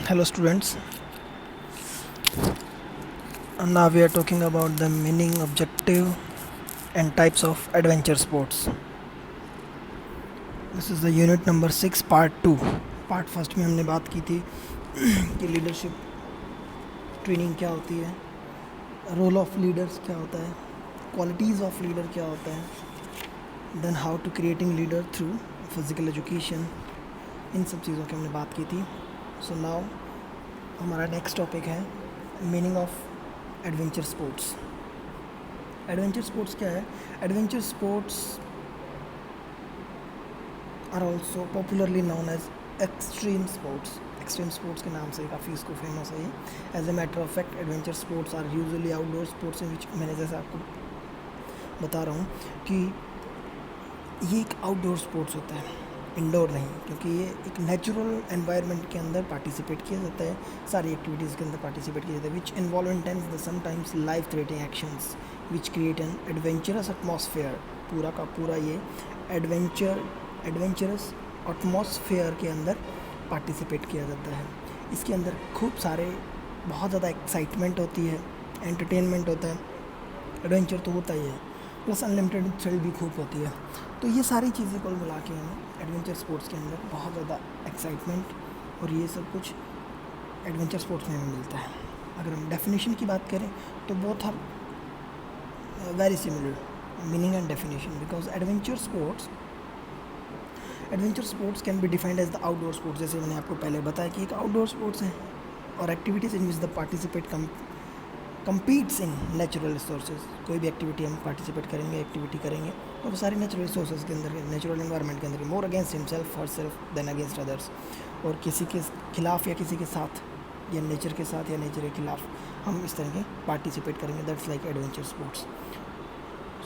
Hello students, and now we are talking about the meaning, objective and types of adventure sports. This is the unit number 6 part 2. Part first में हमने बात की थी कि leadership training क्या होती है, रोल ऑफ लीडर्स क्या होता है, क्वालिटीज़ ऑफ लीडर क्या होता है, then how to creating leader through physical education, इन सब चीज़ों की हमने बात की थी. सो नाउ हमारा नेक्स्ट टॉपिक है meaning of adventure sports. Adventure sports क्या है? Adventure sports are also popularly known as extreme sports. Extreme sports के नाम से काफ़ी इसको फेमस है. As a matter of fact adventure sports are usually outdoor sports in which मैंने जैसे आपको बता रहा हूँ कि ये एक आउटडोर स्पोर्ट्स होता है, इंडोर नहीं, क्योंकि ये एक नेचुरल एनवायरनमेंट के अंदर पार्टिसिपेट किया जाता है, सारी एक्टिविटीज़ के अंदर पार्टिसिपेट किया जाता है which involve intense the sometimes life threatening actions which create an adventurous atmosphere. पूरा का पूरा ये एडवेंचरस एटमॉस्फेयर के अंदर पार्टिसिपेट किया जाता है. इसके अंदर खूब सारे बहुत ज़्यादा एक्साइटमेंट होती है, एंटरटेनमेंट होता है, एडवेंचर तो होता ही है, प्लस अनलिमिटेड थ्रिल भी खूब होती है. तो ये सारी चीज़ें को मिला के हमें एडवेंचर स्पोर्ट्स के अंदर बहुत ज़्यादा एक्साइटमेंट और ये सब कुछ एडवेंचर स्पोर्ट्स में हमें मिलता है. अगर हम डेफिनेशन की बात करें तो both are very similar meaning and definition, because adventure sports can be defined as the outdoor sports. जैसे मैंने आपको पहले बताया कि एक आउटडोर स्पोर्ट्स है और activities in which the participate competes in natural resources. कोई भी एक्टिविटी हम पार्टिसिपेट करेंगे तो वो सारी नेचुरल रिसोर्सेज के अंदर, नेचुरल एनवायरनमेंट के अंदर, more against himself herself than against others. और किसी के खिलाफ या किसी के साथ या नेचर के साथ या नेचर के खिलाफ हम इस तरह के पार्टिसिपेट करेंगे. That's like adventure sports.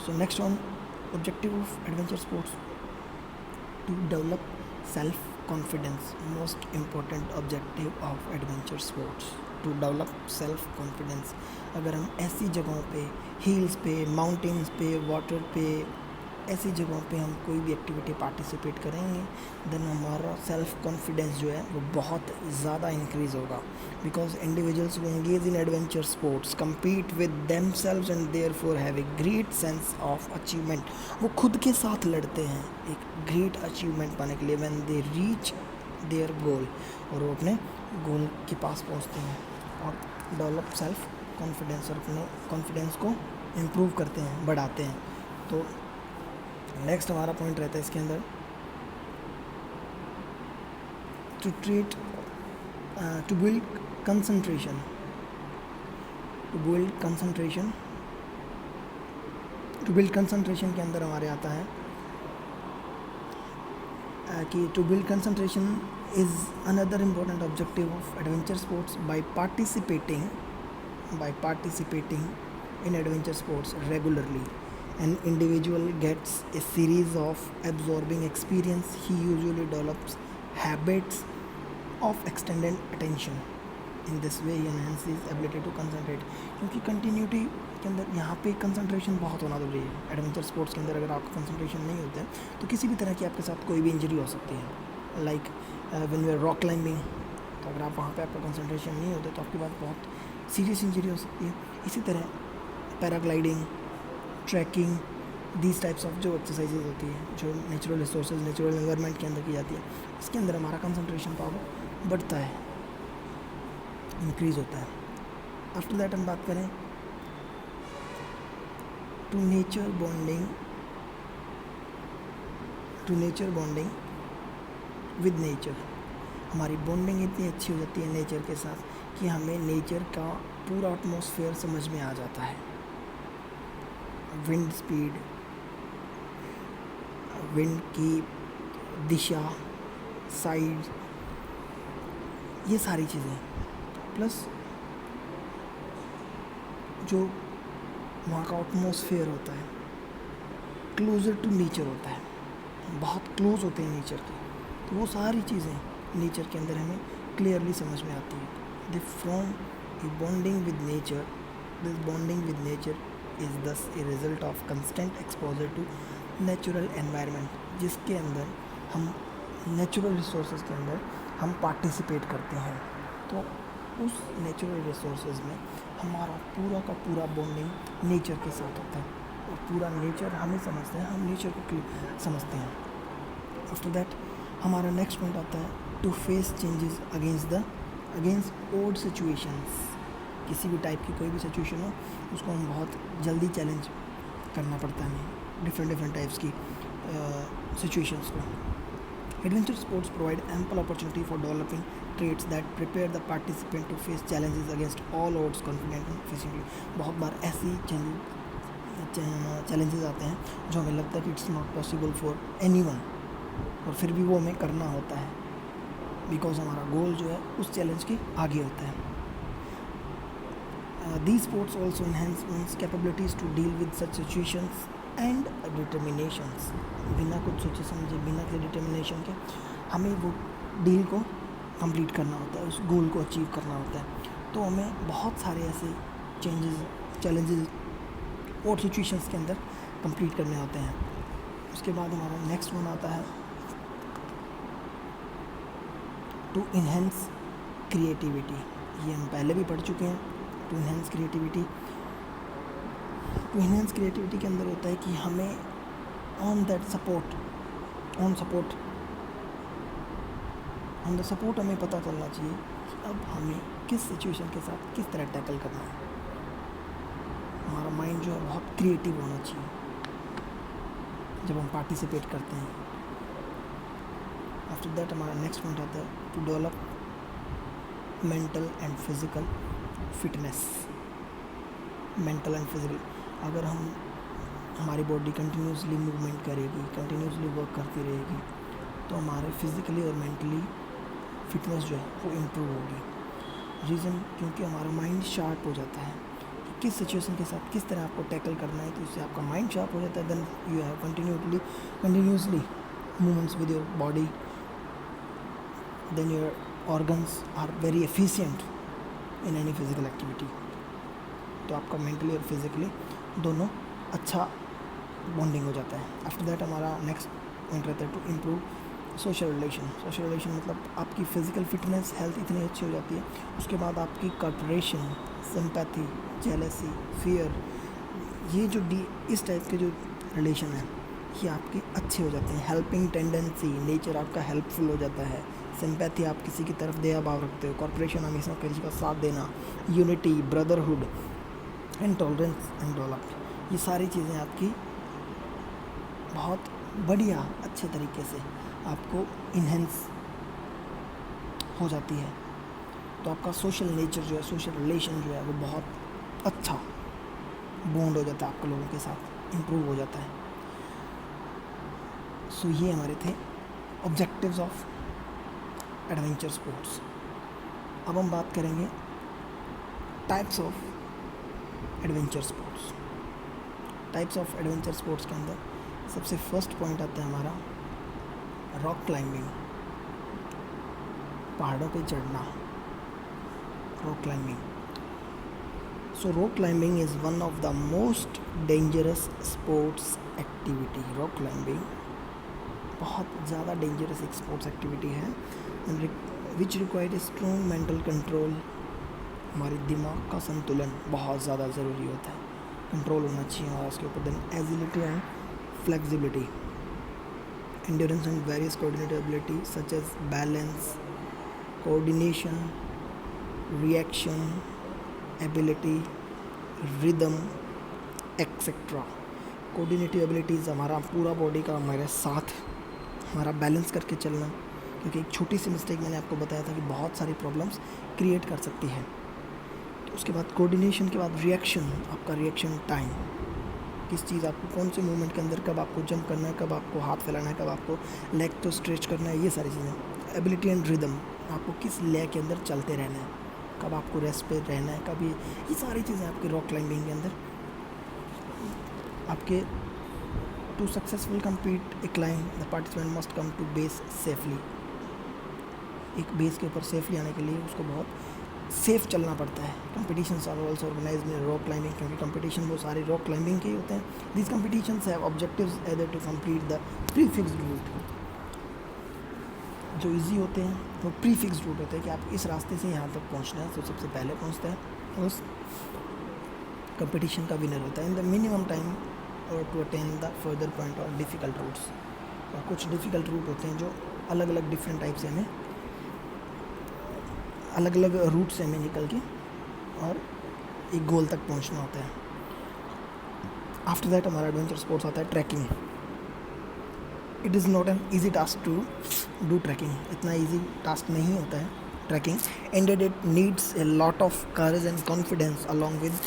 So next one, objective of adventure sports to develop self confidence. Most important objective of adventure sports to develop self confidence. अगर हम ऐसी जगहों पे, हिल्स पे, माउंटेन्स पे, वाटर पे, ऐसी जगहों पे हम कोई भी एक्टिविटी पार्टिसिपेट करेंगे देन हमारा सेल्फ कॉन्फिडेंस जो है वो बहुत ज़्यादा इंक्रीज़ होगा. Because individuals who engage in adventure sports compete with themselves and therefore have a great sense of achievement. वो खुद के साथ लड़ते हैं एक ग्रेट अचीवमेंट पाने के लिए व्हेन दे रीच देयर गोल, और वो अपने गोल के पास पहुंचते हैं और डेवलप सेल्फ कॉन्फिडेंस और अपने कॉन्फिडेंस को इम्प्रूव करते हैं, बढ़ाते हैं. तो नेक्स्ट हमारा पॉइंट रहता है इसके अंदर to build concentration. To build concentration के अंदर हमारे आता है कि to build concentration is another important objective of adventure sports. By participating in adventure sports regularly, an individual gets a series of absorbing experience. He usually develops habits of extended attention. In this way he enhances his ability to concentrate. क्योंकि continuity के अंदर यहाँ पे concentration बहुत होना ज़रूरी है. Adventure sports के अंदर अगर आपका कंसंट्रेशन नहीं होता है तो किसी भी तरह की आपके साथ कोई भी इंजरी हो सकती है. Like when you are rock climbing, तो अगर आप वहाँ पे आपका कंसंट्रेशन नहीं होता तो आपके पास बहुत सीरियस इंजरी हो सकती है. इसी तरह paragliding, trekking, these types of जो एक्सरसाइजेज होती है जो नेचुरल रिसोर्सेज, नेचुरल एनवायरनमेंट के अंदर की जाती है, इसके अंदर हमारा कंसंट्रेशन पावर बढ़ता है, इंक्रीज़ होता है. आफ्टर दैट हम बात करें to nature bonding with nature. हमारी बॉन्डिंग इतनी अच्छी हो जाती है नेचर के साथ कि हमें नेचर का पूरा एटमॉस्फेयर समझ में आ जाता है. विंड स्पीड, विंड की दिशा, साइड, ये सारी चीज़ें, प्लस जो वहाँ का एटमॉस्फेयर होता है क्लोज़र टू नेचर होता है, बहुत क्लोज होते हैं नेचर के. तो वो सारी चीज़ें नेचर के अंदर हमें क्लियरली समझ में आती है. They from a bonding with nature. This bonding with nature is thus a result of constant exposure to natural environment, जिसके अंदर हम नेचुरल रिसोर्सेज के अंदर हम पार्टिसिपेट करते हैं. तो उस नेचुरल रिसोर्सेज में हमारा पूरा का पूरा बॉन्डिंग नेचर के साथ होता है, और पूरा नेचर हमें समझते हैं, हम नेचर को समझते हैं। आफ्टर दैट हमारा नेक्स्ट पॉइंट आता है to face changes against old situations. किसी भी टाइप की कोई भी सिचुएशन हो उसको हम बहुत जल्दी चैलेंज करना पड़ता है हमें, डिफरेंट टाइप्स की सिचुएशंस को। Adventure sports provide ample opportunity for developing traits that prepare the participant to face challenges against all odds confident and फेसिंगली। बहुत बार ऐसी चैलेंजेस आते हैं जो हमें लगता है कि it's not possible for anyone, और फिर भी वो हमें करना होता है बिकॉज हमारा गोल जो है उस चैलेंज के आगे होता है। These sports also enhance one's capabilities to deal with such situations and determinations. बिना कुछ सोचे समझे, बिना किसी डिटर्मिनेशन के हमें वो डील को कंप्लीट करना होता है, उस गोल को अचीव करना होता है। तो हमें बहुत सारे ऐसे चैलेंजेस और सिचुएशंस के अंदर कंप्लीट करने होते हैं। उसके बाद हमारा नेक्स्ट वन आता है टू इन्हेंस क्रिएटिविटी। ये हम पहले भी पढ़ चुके हैं। टू इन्हेंस क्रिएटिविटी के अंदर होता है कि हमें ऑन द सपोर्ट हमें पता चलना चाहिए कि अब हमें किस सिचुएशन के साथ किस तरह टैकल करना है। हमारा माइंड जो है बहुत क्रिएटिव होना चाहिए जब हम पार्टिसिपेट करते हैं। आफ्टर दैट हमारा नेक्स्ट पॉइंट आता है to develop mental and physical fitness. Mental and physical, अगर हमारी बॉडी कंटिन्यूसली मूवमेंट करेगी, कंटिन्यूसली वर्क करती रहेगी, तो हमारे फिज़िकली और मेंटली फिटनेस जो है वो इम्प्रूव होगी। रीज़न क्योंकि हमारा माइंड शार्प हो जाता है कि किस सिचुएशन के साथ किस तरह आपको टैकल करना है, तो इससे आपका माइंड शार्प हो जाता है। Then you have continuously movements with your body, then your organs are very efficient in any physical activity. तो आपका मेंटली और फिज़िकली दोनों अच्छा बॉन्डिंग हो जाता है। आफ्टर दैट हमारा नेक्स्ट पॉइंट रहता है टू इम्प्रूव सोशल रिलेशन मतलब आपकी फ़िज़िकल फिटनेस हेल्थ इतनी अच्छी हो जाती है, उसके बाद आपकी कॉपरेशन, सिंपैथी, जेलसी, फियर, ये जो इस टाइप के जो रिलेशन है ये आपके अच्छे हो जाते हैं। हेल्पिंग टेंडेंसी, नेचर आपका हेल्पफुल हो जाता है। सिंपैथी, आप किसी की तरफ दया भाव रखते हो। कॉर्पोरेशन, हमेशा किसी का साथ देना। Unity, brotherhood and tolerance and developed, ये सारी चीज़ें आपकी बहुत बढ़िया अच्छे तरीके से आपको इन्हेंस हो जाती है। तो आपका सोशल नेचर जो है, सोशल रिलेशन जो है वो बहुत अच्छा बॉन्ड हो जाता है, आपके लोगों के साथ इम्प्रूव हो जाता है। सो ये हमारे थे ऑब्जेक्टिव्स ऑफ एडवेंचर स्पोर्ट्स। अब हम बात करेंगे types of adventure sports. Types of adventure sports के अंदर सबसे फर्स्ट पॉइंट आता है हमारा रॉक क्लाइंबिंग, पहाड़ों पे चढ़ना, rock climbing. So rock climbing is one of the most dangerous sports activity. Rock climbing बहुत ज़्यादा डेंजरस एक स्पोर्ट्स एक्टिविटी है which require strong mental control. हमारे दिमाग का संतुलन बहुत ज़्यादा ज़रूरी होता है, कंट्रोल होना चाहिए हमारा उसके ऊपर। Then agility and flexibility, endurance and various coordinated ability such as balance, coordination, reaction, ability, rhythm, etc. Coordinative abilities हमारा पूरा बॉडी का हमारे साथ हमारा बैलेंस करके चलना, क्योंकि एक छोटी सी मिस्टेक मैंने आपको बताया था कि बहुत सारी प्रॉब्लम्स क्रिएट कर सकती है। तो उसके बाद कोऑर्डिनेशन के बाद रिएक्शन, आपका रिएक्शन टाइम, किस चीज़ आपको कौन से मूवमेंट के अंदर कब आपको जंप करना है, कब आपको हाथ फैलाना है, कब आपको लेग को स्ट्रेच करना है, ये सारी चीज़ें। एबिलिटी एंड रिदम, आपको किस ले के अंदर चलते रहना है, कब आपको रेस्ट पे रहना है, कब ये सारी चीज़ें आपकी रॉक क्लाइंबिंग के अंदर आपके to successful compete a climb the participant must come to base safely. एक बेस के ऊपर सेफली आने के लिए उसको बहुत सेफ चलना पड़ता है। कंपटीशंस आर ऑल्सो ऑर्गेनाइज में रॉक क्लाइंबिंग, क्योंकि कंपटीशन वो सारे रॉक क्लाइंबिंग के ही होते हैं। These competitions have objectives either to complete the prefixed route जो इजी होते हैं वो प्री फिक्स्ड रूट होते हैं कि आप इस रास्ते से यहाँ तक पहुँचना है, तो सबसे पहले पहुँचता है उस कंपटीशन का विनर होता है इन द मिनिमम टाइम और to attain the further point और डिफ़िकल्ट रूट्स। और कुछ डिफ़िकल्ट रूट होते हैं जो अलग अलग डिफरेंट टाइप से हमें अलग अलग रूट से हमें निकल के और एक गोल तक पहुंचना होता है। आफ्टर दैट हमारा एडवेंचर स्पोर्ट्स आता है trekking. It is not an easy task to do trekking, इतना ईजी टास्क नहीं होता है trekking. Ended it needs a lot of courage and confidence along with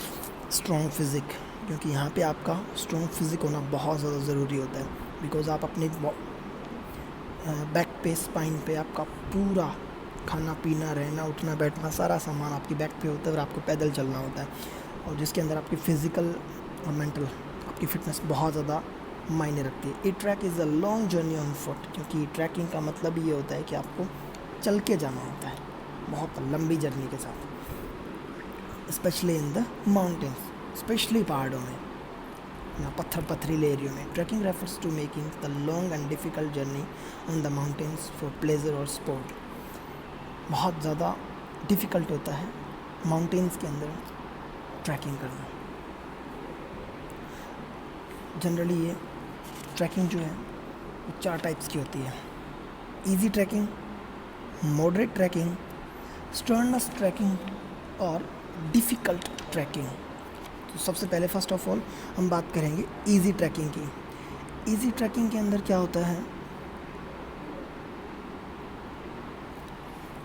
strong physique, क्योंकि यहाँ पे आपका स्ट्रॉन्ग फिजिक होना बहुत ज़्यादा ज़रूरी होता है। बिकॉज आप अपने बैक पे, स्पाइन पे आपका पूरा खाना पीना, रहना, उठना, बैठना, सारा सामान आपकी बैक पे होता है और आपको पैदल चलना होता है, और जिसके अंदर आपकी फ़िज़िकल और मेंटल आपकी फ़िटनेस बहुत ज़्यादा मायने रखती है। A trek is a long journey on foot, क्योंकि ट्रैकिंग का मतलब ये होता है कि आपको चल के जाना होता है बहुत लंबी जर्नी के साथ, specially in the mountains, specially पहाड़ों में या पथरीले एरियो में। Trekking refers to making the long and difficult journey on the mountains for pleasure और स्पोर्ट। बहुत ज़्यादा डिफ़िकल्ट होता है माउंटेन्स के अंदर ट्रैकिंग करना। जनरली ये ट्रैकिंग जो है वो 4 टाइप्स की होती है: easy trekking, moderate trekking, strenuous trekking और डिफ़िकल्ट ट्रैकिंग। तो सबसे पहले फर्स्ट ऑफ ऑल हम बात करेंगे इजी ट्रैकिंग की। इजी ट्रैकिंग के अंदर क्या होता है,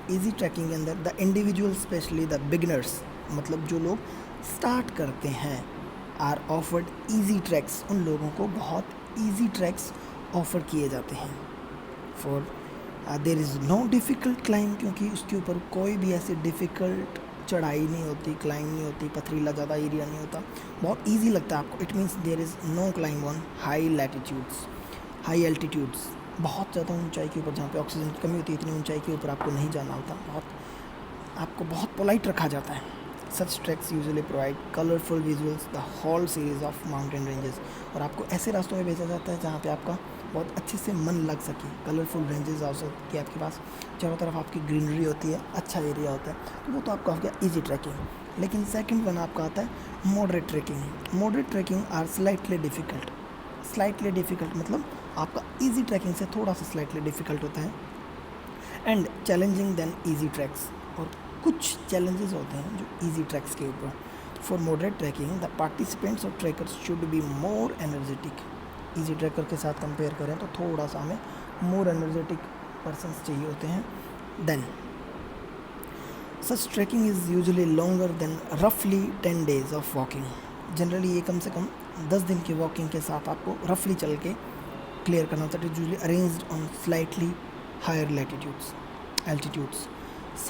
इजी ट्रैकिंग के अंदर the individual specially the beginners, मतलब जो लोग स्टार्ट करते हैं, आर ऑफर्ड इजी ट्रैक्स, उन लोगों को बहुत इजी ट्रैक्स ऑफ़र किए जाते हैं। For there is no difficult climb, क्योंकि उसके ऊपर कोई भी ऐसी डिफ़िकल्ट चढ़ाई नहीं होती, क्लाइंब नहीं होती, पथरीला ज़्यादा एरिया नहीं होता, बहुत ईजी लगता है आपको। It means there is no climb on high latitudes, high altitudes, बहुत ज़्यादा ऊंचाई के ऊपर जहाँ पे ऑक्सीजन की कमी होती है, इतनी ऊंचाई के ऊपर आपको नहीं जाना होता, आपको बहुत पोलाइट रखा जाता है। Such treks usually provide colourful visuals the whole series of mountain ranges, और आपको ऐसे रास्तों में भेजा जाता है जहाँ पे आपका बहुत अच्छे से मन लग सके। कलरफुल रेंजेस हो कि आपके पास चारों तरफ आपकी ग्रीनरी होती है, अच्छा एरिया होता है, तो वो तो आपका हो गया ईजी ट्रैकिंग। लेकिन सेकंड वन आपका आता है moderate trekking. Moderate trekking are slightly difficult. Slightly difficult मतलब आपका ईजी ट्रैकिंग से थोड़ा सा स्लाइटली डिफ़िकल्ट होता है, and challenging than easy treks, और कुछ चैलेंजेस होते हैं जो ईजी ट्रैक्स के ऊपर। For moderate trekking the participants और trekkers should be more energetic. Easy trekker के साथ कंपेयर करें तो थोड़ा सा हमें मोर एनर्जेटिक पर्सन्स चाहिए होते हैं। Then such trekking is usually longer than रफली 10 days ऑफ वॉकिंग। जनरली ये कम से कम 10 दिन की वॉकिंग के साथ आपको रफली चल के क्लियर करना होता है। Usually arranged on slightly higher altitudes.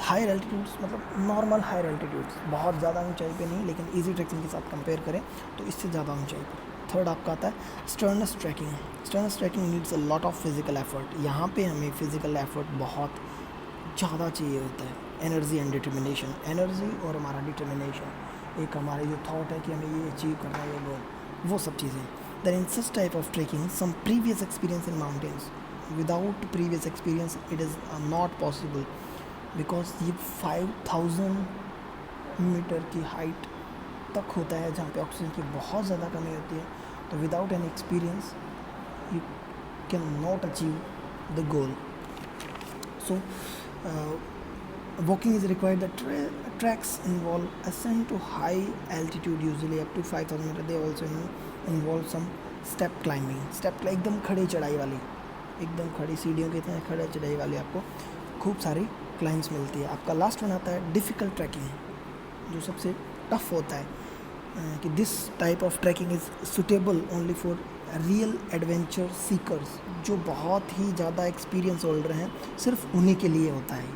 Higher altitudes मतलब नॉर्मल हायर एल्टीट्यूड्स, बहुत ज़्यादा ऊंचाई पे नहीं, लेकिन इजी ट्रैकिंग के साथ कंपेयर करें तो इससे ज़्यादा ऊंचाई पर। थर्ड आपका आता है strenuous trekking. Strenuous trekking needs a lot of physical effort. यहाँ पे हमें फिजिकल एफर्ट बहुत ज़्यादा चाहिए होता है। एनर्जी एंड डिटर्मिनेशन, एनर्जी और हमारा डिटर्मिनेशन, एक हमारे जो थॉट है कि हमें ये अचीव करना है, वो सब चीज़ें। Then in such type of trekking some previous experience in mountains, without previous experience it is not possible, because ये 5000 मीटर की हाइट तक होता है जहाँ पे ऑक्सीजन की बहुत ज़्यादा कमी होती है। तो without an experience you can not achieve the goal. So walking is required. The tracks involve ascent to high altitude, usually up to 5000 meter. They also involve some step climbing. एकदम खड़ी चढ़ाई वाली, एकदम खड़ी सीढ़ियों के इतने खड़े चढ़ाई वाली आपको खूब सारी क्लाइंब्स मिलती है। आपका लास्ट वन आता है डिफ़िकल्ट ट्रैकिंग, जो सबसे टफ होता है, कि this type of trekking is suitable only for real adventure seekers. जो बहुत ही ज़्यादा एक्सपीरियंस होल्डर हैं, सिर्फ उन्हीं के लिए होता है,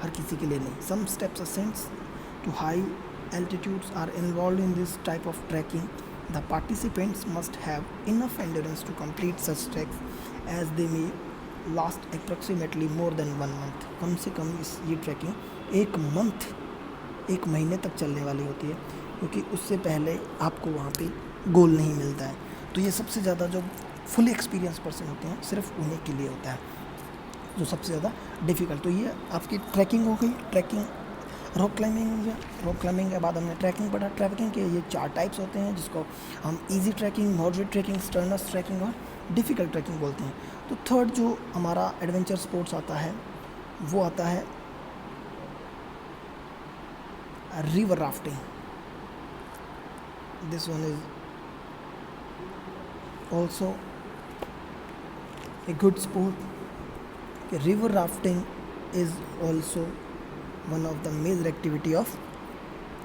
हर किसी के लिए नहीं। Some steps ascents to high altitudes are involved in this type of trekking. The participants must have enough endurance to complete such treks as they may last approximately more than 1 month. कम से कम ये trekking एक महीने तक चलने वाली होती है, क्योंकि उससे पहले आपको वहाँ पे गोल नहीं मिलता है। तो ये सबसे ज़्यादा जो फुली एक्सपीरियंस पर्सन होते हैं, सिर्फ उन्हीं के लिए होता है। जो सबसे ज़्यादा डिफ़िकल्ट। तो ये आपकी ट्रैकिंग हो गई, ट्रैकिंग। रॉक क्लाइंबिंग हो गया, रॉक क्लाइंबिंग के बाद हमने ट्रैकिंग पढ़ा। ट्रैकिंग के ये 4 टाइप्स होते हैं, जिसको हम easy trekking, moderate trekking, strenuous trekking और डिफ़िकल्ट ट्रैकिंग बोलते हैं। तो थर्ड जो हमारा एडवेंचर स्पोर्ट्स आता है वो आता है river rafting. This one is also a good sport. River rafting is also one of the major activity of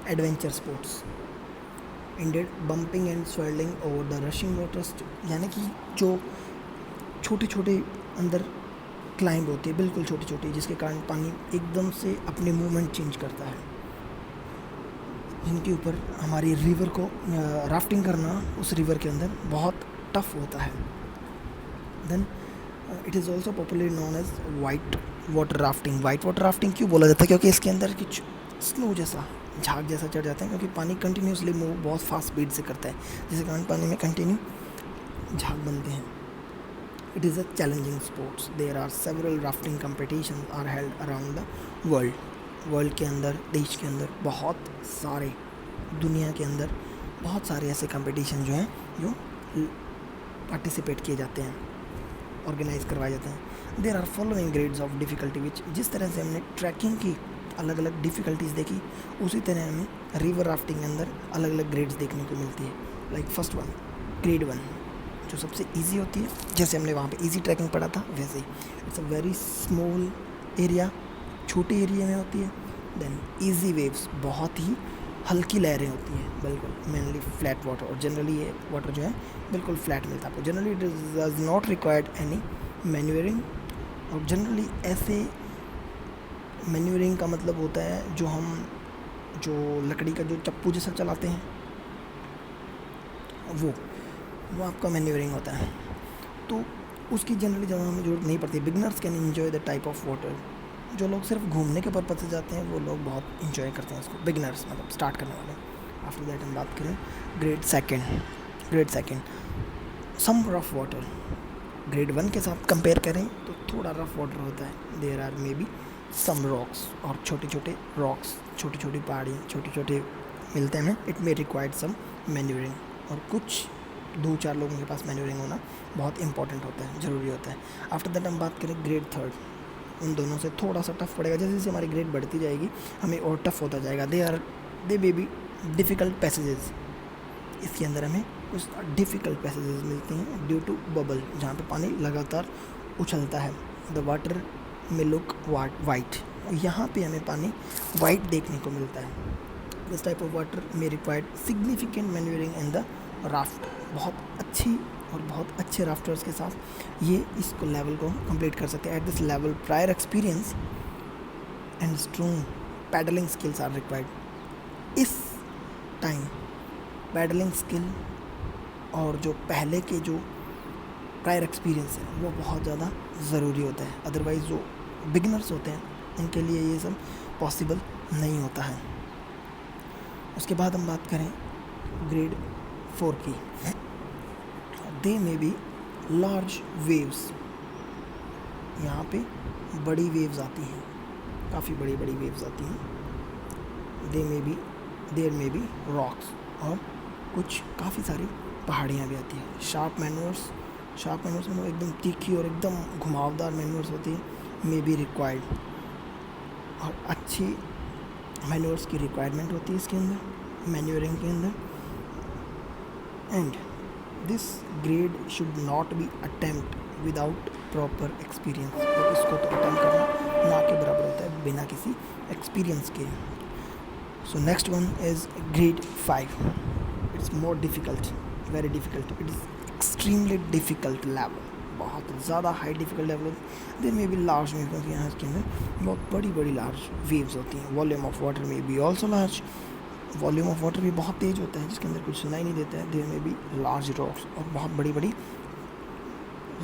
adventure sports. Indeed, bumping and swirling over the rushing waters, यानी कि जो छोटे छोटे अंदर क्लाइंब होती है, बिल्कुल छोटी छोटी, जिसके कारण पानी एकदम से अपने मूवमेंट चेंज करता है, जिनके ऊपर हमारी रिवर को राफ्टिंग करना उस रिवर के अंदर बहुत टफ होता है। Then it is also popularly known as white water rafting. White water rafting क्यों बोला जाता है? क्योंकि इसके अंदर कुछ स्नो जैसा, झाग जैसा चढ़ जाता है, क्योंकि पानी कंटिन्यूसली मूव बहुत फास्ट स्पीड से करता है, जिसके कारण पानी में कंटिन्यू झाग बनते हैं। It is a challenging sports. There are several rafting competition are held around the world के अंदर, देश के अंदर बहुत सारे, दुनिया के अंदर बहुत सारे ऐसे कंपटीशन जो हैं जो पार्टिसिपेट किए जाते हैं, ऑर्गेनाइज करवाए जाते हैं। There are following grades of difficulty which, जिस तरह से हमने ट्रैकिंग की अलग अलग डिफ़िकल्टीज़ देखी, उसी तरह हमें रिवर राफ्टिंग के अंदर अलग अलग ग्रेड्स देखने को मिलती है। लाइक फर्स्ट वन, ग्रेड 1, जो सबसे ईजी होती है, जैसे हमने वहाँ पे ईजी ट्रैकिंग पढ़ा था वैसे ही। It's a very small area, छोटे एरिया में होती है। देन ईजी वेव्स, बहुत ही हल्की लहरें होती हैं, बिल्कुल मेनली फ्लैट वाटर, और जनरली ये वाटर जो है बिल्कुल फ्लैट मिलता है आपको। Generally it does not required any manuring, और जनरली ऐसे मैन्यूरिंग का मतलब होता है जो हम जो लकड़ी का जो चप्पू जैसा चलाते हैं वो आपका मैन्यूरिंग होता है, तो उसकी जनरली ज़्यादा हमें ज़रूरत नहीं पड़ती। Beginners can enjoy the type of water. जो लोग सिर्फ घूमने के पर्पज़ से जाते हैं वो लोग बहुत इंजॉय करते हैं उसको, बिगनर्स मतलब स्टार्ट करने वाले। आफ्टर दैट हम बात करें ग्रेड सेकेंड, सम रफ वाटर। ग्रेड 1 के साथ कंपेयर करें तो थोड़ा रफ वाटर होता है। There are may be some rocks, और छोटे छोटे रॉक्स, छोटी छोटी पहाड़ियाँ, छोटे छोटे मिलते हैं। It may required some manoeuvring, और कुछ 2-4 लोगों के पास मैन्यूरिंग होना बहुत इंपॉर्टेंट होता है, ज़रूरी होता है। आफ्टर दैट हम बात करें ग्रेड 3, उन दोनों से थोड़ा सा टफ पड़ेगा। जैसे जैसे हमारी ग्रेड बढ़ती जाएगी हमें और टफ होता जाएगा। दे मे बी डिफ़िकल्ट पैसेजेस, इसके अंदर हमें कुछ डिफ़िकल्ट पैसेजेस मिलती हैं ड्यू टू बबल, जहाँ पे पानी लगातार उछलता है। द वाटर में लुक वाइट, यहाँ पे हमें पानी वाइट देखने को मिलता है। दिस टाइप ऑफ वाटर में required significant manuring in the raft. बहुत अच्छी और बहुत अच्छे राफ्टर्स के साथ ये इसको लेवल को कंप्लीट कर सकते हैं। At this level prior experience and strong paddling skills are required. इस टाइम पैडलिंग स्किल और जो पहले के जो प्रायर एक्सपीरियंस है वो बहुत ज़्यादा ज़रूरी होता है, अदरवाइज़ जो बिगिनर्स होते हैं उनके लिए ये सब पॉसिबल नहीं होता है। उसके बाद हम बात करें ग्रेड 4 की। दे मे बी लार्ज वेव्स, यहाँ पे बड़ी वेव्स आती हैं, काफ़ी बड़ी बड़ी वेव्स आती हैं। देयर मे बी रॉक्स, और कुछ काफ़ी सारी पहाड़ियाँ भी आती हैं। शार्प मैन्योर्स में एकदम तीखी और एकदम घुमावदार मैन्योर्स होती है, मे बी रिक्वायर्ड, और अच्छी मैन्योर्स की रिक्वायरमेंट होती है इसके अंदर, मैन्योरिंग के अंदर। And this grade should not be attempt without proper experience, और इसको तो अटेम्प्ट करना ना के बराबर होता है बिना किसी एक्सपीरियंस के। So next one is grade 5। It's more difficult, very difficult, it is extremely difficult level, बहुत ज़्यादा high difficult level. There may be large wave, क्योंकि यहाँ इसके अंदर बहुत बड़ी बड़ी लार्ज वेव्स होती हैं। Volume of water may be also large, volume of water भी बहुत तेज़ होता है, जिसके अंदर कुछ सुनाई नहीं देता है। There may be large rocks, और बहुत बड़ी बड़ी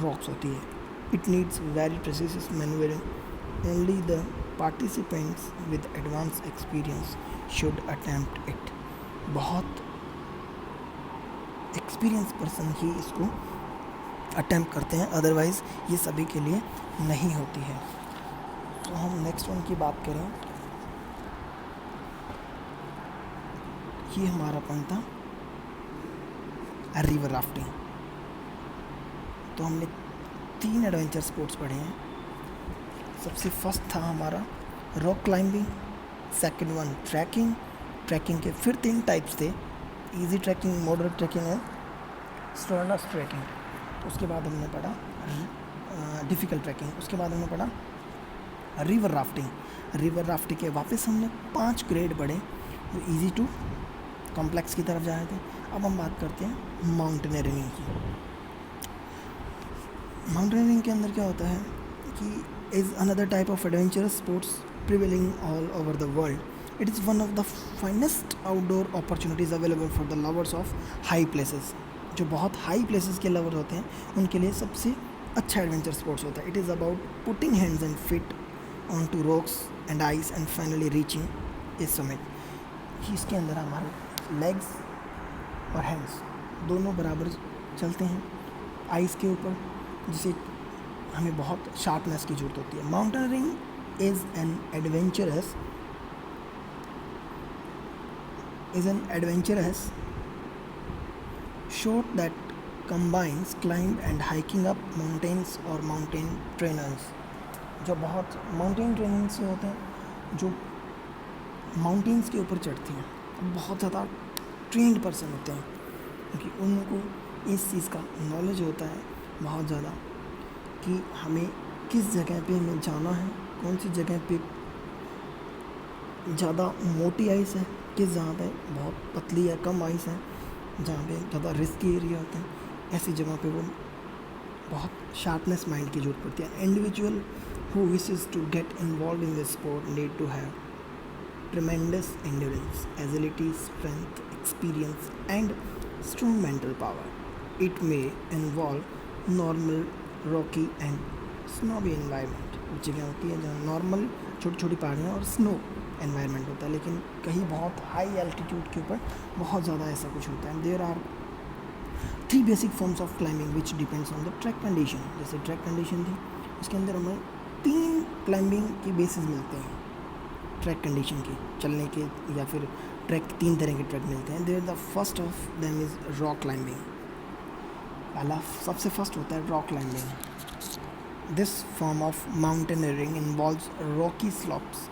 रॉक्स होती है। It needs very precise manoeuvring. Only the participants with advance experience should attempt it. बहुत एक्सपीरियंस पर्सन ही इसको अटेम्प्ट करते हैं, अदरवाइज़ ये सभी के लिए नहीं होती है। तो हम नेक्स्ट वन की बात करें, ये हमारा पॉइंट था रिवर राफ्टिंग। तो हमने 3 एडवेंचर स्पोर्ट्स पढ़े हैं। सबसे फर्स्ट था हमारा rock climbing, second one trekking. Trekking के फिर 3 टाइप्स थे, easy trekking, moderate trekking and strenuous trekking. उसके बाद हमने पढ़ा डिफ़िकल्ट ट्रैकिंग। उसके बाद हमने पढ़ा रिवर राफ्टिंग। रिवर राफ्टिंग के वापस हमने 5 ग्रेड पढ़े जो इजी टू कॉम्प्लेक्स की तरफ जा रहे थे। अब हम बात करते हैं माउंटेनियरिंग की। माउंटेनियरिंग के अंदर क्या होता है कि is another type of adventurous sports prevailing all over the world. It is one of the finest outdoor opportunities available for the lovers of high places. जो बहुत हाई प्लेसेस के लवर होते हैं उनके लिए सबसे अच्छा एडवेंचर स्पोर्ट्स होता है। It is about putting hands and feet on to rocks and ice and finally reaching a summit. इसके अंदर हमारे लेग्स और हैंड्स दोनों बराबर चलते हैं आइस के ऊपर, जिसे हमें बहुत शार्पनेस की ज़रूरत होती है। Mountaineering is an adventurous sport that combines climb and hiking up mountains or mountain trainers। जो बहुत माउंटेन ट्रेनर्स होते हैं जो माउंटेन्स के ऊपर चढ़ते हैं, बहुत ज़्यादा ट्रेंड पर्सन होते हैं क्योंकि उनको इस चीज़ का नॉलेज होता है बहुत ज़्यादा कि हमें किस जगह पे हमें जाना है, कौन सी जगह पे ज़्यादा मोटी आइस है, किस जगह पे बहुत पतली या कम आइस है, जहाँ पे ज़्यादा रिस्की एरिया होते हैं। ऐसी जगह पे वो बहुत शार्पनेस माइंड की ज़रूरत पड़ती है। Individual who wishes to get involve in this sport need to have tremendous endurance, agility, strength, experience, and strong mental power. It may involve normal, rocky, and snowy environment। कुछ जगह होती है जहाँ normal छोटी छोटी पहाड़ियाँ और स्नो एनवायरनमेंट होता है, लेकिन कहीं बहुत हाई एल्टीट्यूड के ऊपर बहुत ज़्यादा ऐसा कुछ होता है। There are 3 basic forms of climbing which depends on the track condition. जैसे ट्रैक कंडीशन थी उसके अंदर हमें 3 क्लाइंबिंग की बेसिस मिलते हैं ट्रैक कंडीशन के चलने के, या फिर ट्रैक 3 तरह के ट्रैक मिलते हैं। There the first of them is rock climbing. पहला सबसे फर्स्ट होता है rock climbing. This form of mountaineering involves rocky slopes